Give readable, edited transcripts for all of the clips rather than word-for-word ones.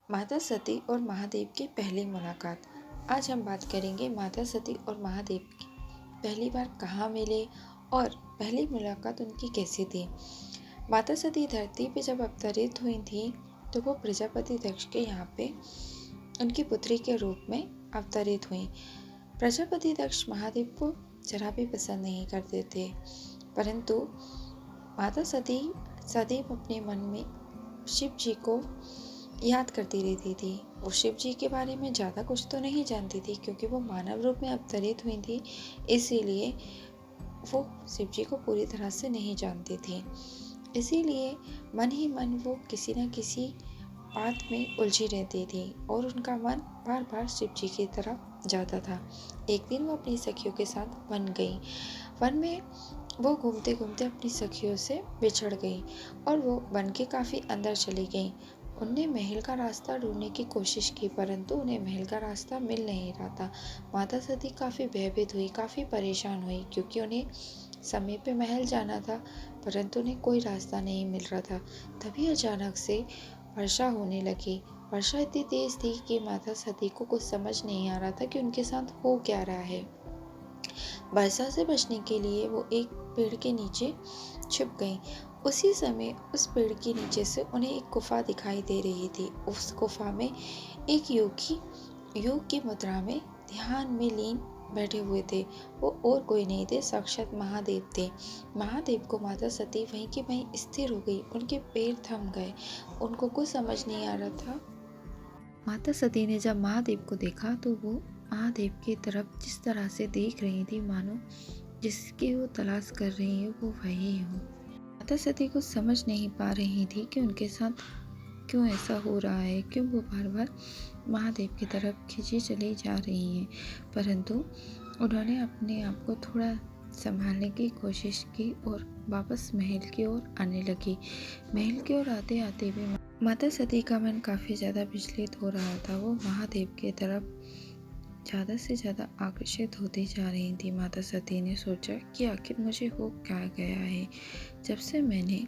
माता सती और महादेव की पहली मुलाकात। आज हम बात करेंगे माता सती और महादेव की पहली बार कहाँ मिले और पहली मुलाकात उनकी कैसी थी। माता सती धरती पे जब अवतरित हुई थी तो वो प्रजापति दक्ष के यहाँ पे उनकी पुत्री के रूप में अवतरित हुई। प्रजापति दक्ष महादेव को जरा भी पसंद नहीं करते थे, परंतु माता सती सदैव अपने मन में शिव जी को याद करती रहती थी। वो शिव जी के बारे में ज़्यादा कुछ तो नहीं जानती थी, क्योंकि वो मानव रूप में अवतरित हुई थी, इसीलिए वो शिव जी को पूरी तरह से नहीं जानती थी। इसीलिए मन ही मन वो किसी न किसी बात में उलझी रहती थी और उनका मन बार बार शिव जी की तरफ जाता था। एक दिन वो अपनी सखियों के साथ वन गई। वन में वो घूमते घूमते अपनी सखियों से बिछड़ गई और वो वन के काफ़ी अंदर चली गई। उनने महल का रास्ता ढूंढने की कोशिश की, परंतु उन्हें महल का रास्ता मिल नहीं रहा था। माता सती काफ़ी भयभीत हुई, काफ़ी परेशान हुई, क्योंकि उन्हें समय पे महल जाना था, परंतु उन्हें कोई रास्ता नहीं मिल रहा था। तभी अचानक से वर्षा होने लगी। वर्षा इतनी तेज थी कि माता सती को कुछ समझ नहीं आ रहा था कि उनके साथ हो क्या रहा है। वर्षा से बचने के लिए वो एक पेड़ के नीचे छिप गई। उसी समय उस पेड़ के नीचे से उन्हें एक गुफा दिखाई दे रही थी। उस गुफा में एक योगी योग की मुद्रा में ध्यान में लीन बैठे हुए थे। वो और कोई नहीं थे, साक्षात महादेव थे। महादेव को माता सती वहीं की वहीं स्थिर हो गई। उनके पैर थम गए, उनको कुछ समझ नहीं आ रहा था। माता सती ने जब महादेव को देखा तो वो महादेव की तरफ जिस तरह से देख रही थी, मानो जिसकी वो तलाश कर रही है वो वही हो। माता सती को समझ नहीं पा रही थी कि उनके साथ क्यों ऐसा हो रहा है, क्यों वो बार बार महादेव की तरफ खिंची चली जा रही हैं। परंतु उन्होंने अपने आप को थोड़ा संभालने की कोशिश की और वापस महल की ओर आने लगी। महल की ओर आते आते भी माता सती का मन काफ़ी ज़्यादा विचलित हो रहा था। वो महादेव की तरफ ज़्यादा से ज़्यादा आकर्षित होती जा रही थी। माता सती ने सोचा कि आखिर मुझे हो क्या गया है। जब से मैंने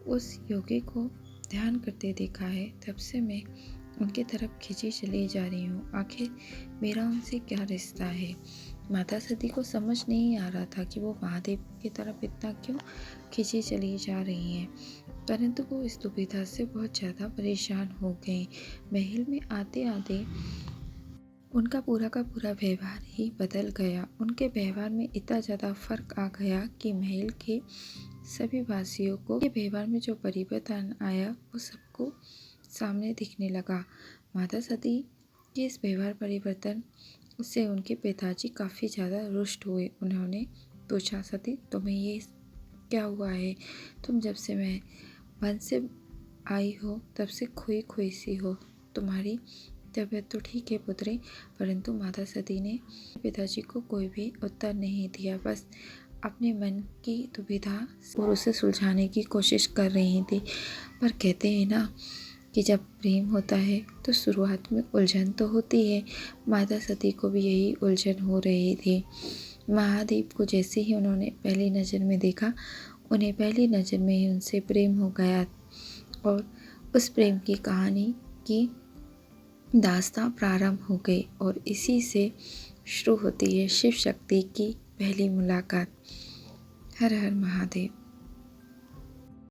उस योगी को ध्यान करते देखा है, तब से मैं उनकी तरफ खिंची चली जा रही हूँ। आखिर मेरा उनसे क्या रिश्ता है। माता सती को समझ नहीं आ रहा था कि वो महादेव की तरफ इतना क्यों खिंची चली जा रही हैं, परंतु वो इस दुविधा से बहुत ज़्यादा परेशान हो गई। महल में आते आते उनका पूरा का पूरा व्यवहार ही बदल गया। उनके व्यवहार में इतना ज़्यादा फर्क आ गया कि महल के सभी वासियों को के व्यवहार में जो परिवर्तन आया वो सबको सामने दिखने लगा। माता सती के इस व्यवहार परिवर्तन से उनके पिताजी काफ़ी ज़्यादा रुष्ट हुए। उन्होंने पूछा, सती तुम्हें ये क्या हुआ है? तुम जब से मैं वन से आई हो तब से खोई खोई सी हो। तुम्हारी तबीयत तो ठीक है पुत्री। परंतु माता सती ने पिताजी को कोई भी उत्तर नहीं दिया, बस अपने मन की दुविधा और उसे सुलझाने की कोशिश कर रही थी। पर कहते हैं ना कि जब प्रेम होता है तो शुरुआत में उलझन तो होती है। माता सती को भी यही उलझन हो रही थी। महादेव को जैसे ही उन्होंने पहली नज़र में देखा, उन्हें पहली नज़र में ही उनसे प्रेम हो गया और उस प्रेम की कहानी की दास्तां प्रारंभ हो गई और इसी से शुरू होती है शिव शक्ति की पहली मुलाकात। हर हर महादेव।